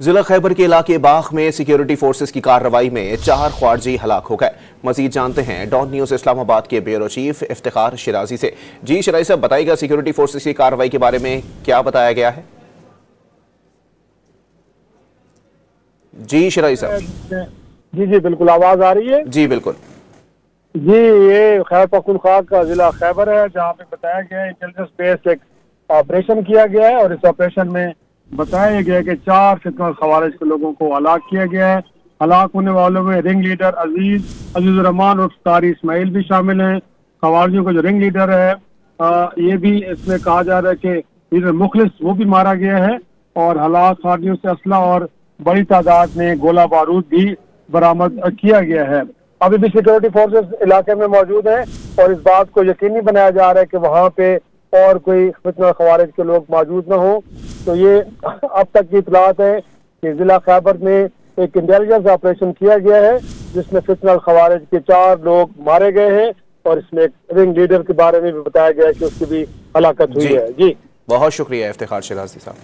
जिला खैबर के इलाके बाग में सिक्योरिटी फोर्सेस की कार्रवाई में 4 ख्वारजी हलाक हो गए। मजीद जानते हैं डॉन न्यूज इस्लामाबाद के ब्यूरो चीफ इफ्तिखार शिराजी से। जी शिराजी साहब, बताइएगा सिक्योरिटी फोर्सेस की कार्रवाई के बारे में क्या बताया गया है? जी शिराजी साहब। जी बिल्कुल, आवाज आ रही है? जी बिल्कुल जी, ये खैबर पख्तूनख्वा का जिला खैबर है, जहाँ पे बताया गया है इंटेलिजेंस बेस्ड एक ऑपरेशन किया गया है और इस ऑपरेशन में बताया गया है कि 4 फितनल खवारिज के लोगों को हलाक किया गया है। हलाक होने वालों में रिंग लीडर अजीजुर रहमान और कारी इस्माइल भी शामिल हैं। खवारियों का जो रिंग लीडर है, ये भी इसमें कहा जा रहा है कि लीडर मुखलिस, वो भी मारा गया है और हलाक खवारियों से असला और बड़ी तादाद में गोला बारूद भी बरामद किया गया है। अभी भी सिक्योरिटी फोर्सेस इलाके में मौजूद हैं और इस बात को यकीनी बनाया जा रहा है कि वहाँ पे और कोई फितना खवारिज के लोग मौजूद न हो। तो ये अब तक की इतलात है कि जिला खैबर में एक इंटेलिजेंस ऑपरेशन किया गया है जिसमें फितना खवारिज के 4 लोग मारे गए हैं और इसमें एक रिंग लीडर के बारे में भी बताया गया है कि उसकी भी हलाकत हुई है। जी बहुत शुक्रिया इफ्तिखार शिराजी साहब।